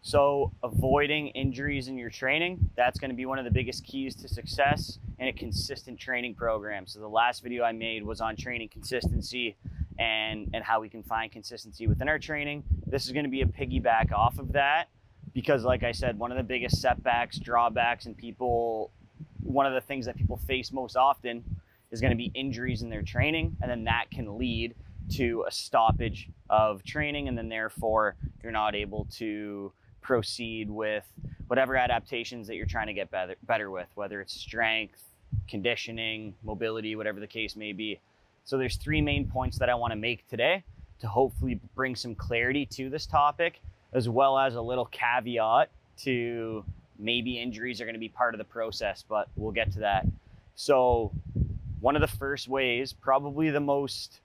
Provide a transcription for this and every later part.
So avoiding injuries in your training, that's going to be one of the biggest keys to success in a consistent training program. So the last video I made was on training consistency and how we can find consistency within our training. This is going to be a piggyback off of that because, like I said, one of the biggest setbacks, drawbacks, and one of the things that people face most often is going to be injuries in their training, and then that can lead to a stoppage of training, and then therefore you're not able to proceed with whatever adaptations that you're trying to get better with, whether it's strength, conditioning, mobility, whatever the case may be. So there's three main points that I want to make today to hopefully bring some clarity to this topic, as well as a little caveat to maybe injuries are going to be part of the process, but we'll get to that. So one of the first ways, probably the most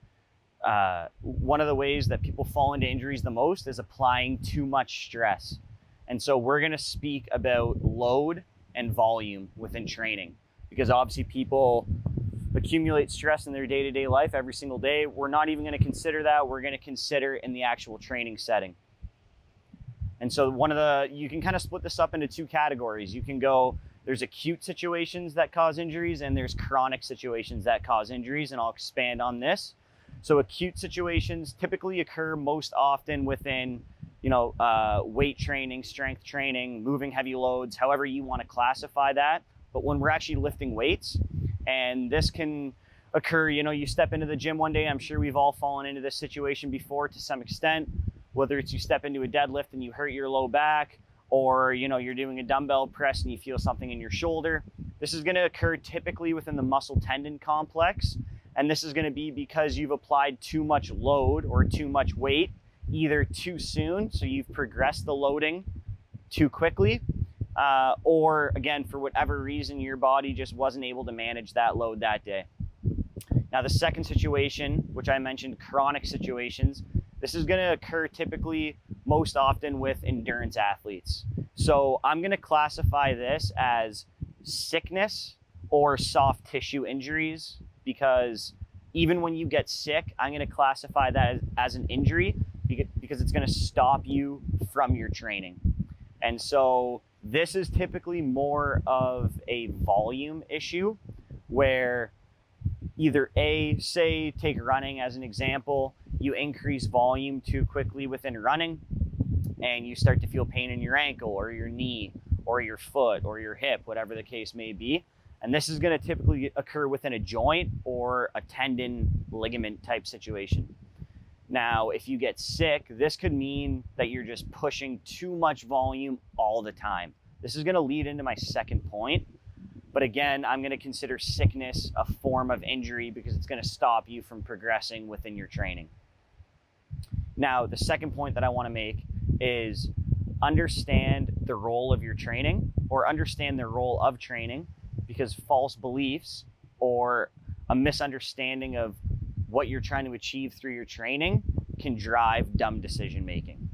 one of the ways that people fall into injuries the most is applying too much stress. And so we're going to speak about load and volume within training, because obviously people accumulate stress in their day-to-day life every single day. We're not even going to consider that. We're going to consider in the actual training setting. And so you can kind of split this up into two categories. You can go, there's acute situations that cause injuries and there's chronic situations that cause injuries, and I'll expand on this. So acute situations typically occur most often within, weight training, strength training, moving heavy loads, however you want to classify that. But when we're actually lifting weights, and this can occur, you step into the gym one day, I'm sure we've all fallen into this situation before to some extent, whether it's you step into a deadlift and you hurt your low back, or you're doing a dumbbell press and you feel something in your shoulder. This is going to occur typically within the muscle tendon complex. And this is going to be because you've applied too much load or too much weight, either too soon, so you've progressed the loading too quickly, or again, for whatever reason, your body just wasn't able to manage that load that day. Now, the second situation, which I mentioned, chronic situations, this is going to occur typically most often with endurance athletes. So I'm going to classify this as sickness or soft tissue injuries, because even when you get sick, I'm going to classify that as an injury because it's going to stop you from your training. And so this is typically more of a volume issue where either say take running as an example, you increase volume too quickly within running and you start to feel pain in your ankle or your knee or your foot or your hip, whatever the case may be. And this is going to typically occur within a joint or a tendon ligament type situation. Now, if you get sick, this could mean that you're just pushing too much volume all the time. This is going to lead into my second point. But again, I'm going to consider sickness a form of injury because it's going to stop you from progressing within your training. Now, the second point that I want to make is understand the role of your training, or understand the role of training, because false beliefs or a misunderstanding of what you're trying to achieve through your training can drive dumb decision making.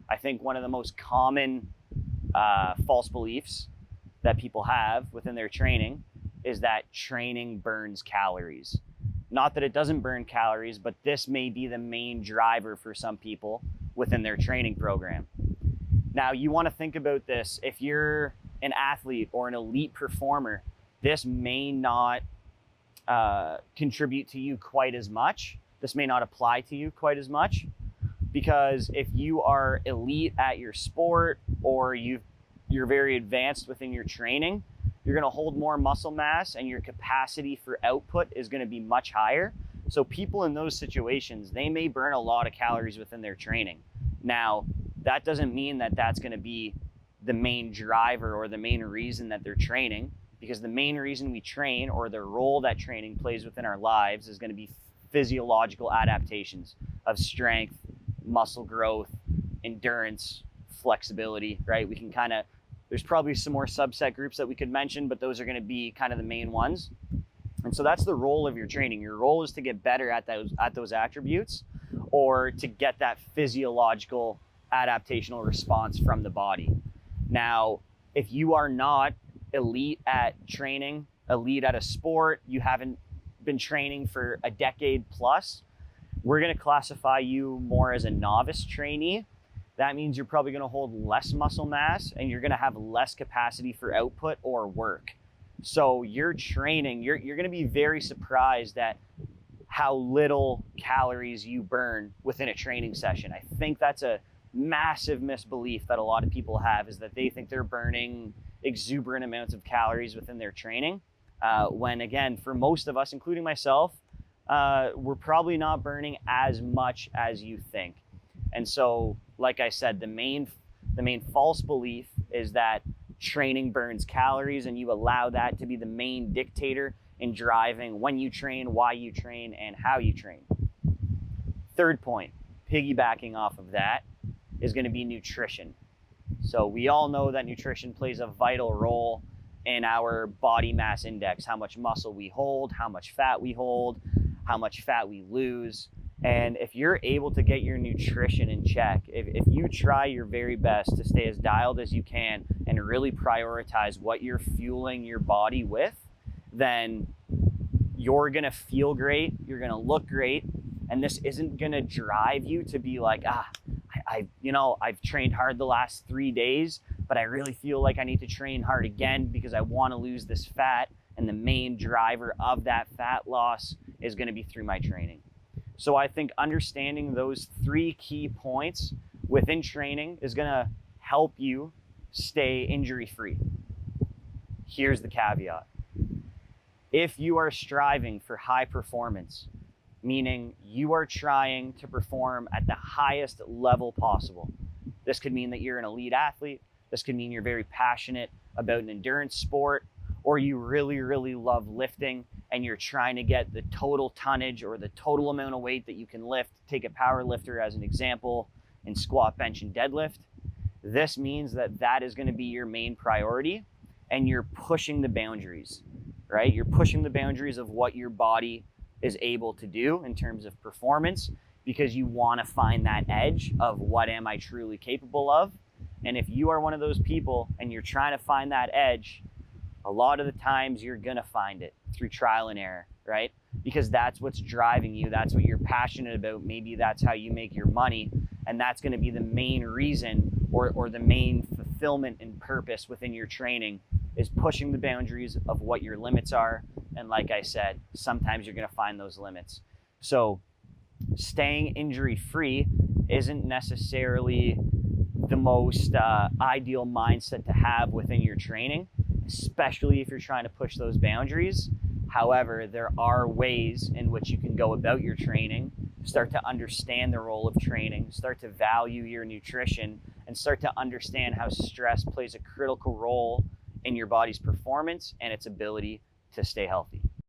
I think one of the most common false beliefs that people have within their training is that training burns calories. Not that it doesn't burn calories, but this may be the main driver for some people within their training program. Now, you want to think about this. If you're an athlete or an elite performer, this may not contribute to you quite as much. This may not apply to you quite as much, because if you are elite at your sport or you're very advanced within your training, you're going to hold more muscle mass and your capacity for output is going to be much higher. So people in those situations, they may burn a lot of calories within their training. Now, that doesn't mean that that's going to be the main driver or the main reason that they're training, because the main reason we train, or the role that training plays within our lives, is going to be physiological adaptations of strength, muscle growth, endurance, flexibility, right? We can there's probably some more subset groups that we could mention, but those are going to be kind of the main ones. And so that's the role of your training. Your role is to get better at those attributes, or to get that physiological adaptational response from the body. Now, if you are not elite at training, elite at a sport, you haven't been training for a decade plus, we're going to classify you more as a novice trainee. that means you're probably going to hold less muscle mass and you're going to have less capacity for output or work. So your training, you're going to be very surprised at how little calories you burn within a training session. I think that's a massive misbelief that a lot of people have, is that they think they're burning exuberant amounts of calories within their training. When again, for most of us, including myself, we're probably not burning as much as you think. And so, like I said, the main false belief is that training burns calories, and you allow that to be the main dictator in driving when you train, why you train, and how you train. Third point, piggybacking off of that, is going to be nutrition. So we all know that nutrition plays a vital role in our body mass index, how much muscle we hold, how much fat we hold, how much fat we lose. And if you're able to get your nutrition in check, if you try your very best to stay as dialed as you can and really prioritize what you're fueling your body with, then you're gonna feel great, you're gonna look great, and this isn't gonna drive you to be like, I've trained hard the last 3 days, but I really feel like I need to train hard again because I want to lose this fat, and the main driver of that fat loss is going to be through my training. So I think understanding those 3 key points within training is going to help you stay injury-free. Here's the caveat. If you are striving for high performance, meaning you are trying to perform at the highest level possible, this could mean that you're an elite athlete. This could mean you're very passionate about an endurance sport, or you really, really love lifting and you're trying to get the total tonnage or the total amount of weight that you can lift. Take a power lifter as an example in squat, bench, and deadlift. This means that that is going to be your main priority, and you're pushing the boundaries, right? You're pushing the boundaries of what your body is able to do in terms of performance, because you want to find that edge of what am I truly capable of. And if you are one of those people and you're trying to find that edge, a lot of the times you're going to find it through trial and error, right? Because that's what's driving you. That's what you're passionate about. Maybe that's how you make your money. And that's going to be the main reason or the main fulfillment and purpose within your training, is pushing the boundaries of what your limits are. And like I said, sometimes you're going to find those limits. So staying injury-free isn't necessarily the most ideal mindset to have within your training, especially if you're trying to push those boundaries. However, there are ways in which you can go about your training, start to understand the role of training, start to value your nutrition, and start to understand how stress plays a critical role in your body's performance and its ability to stay healthy.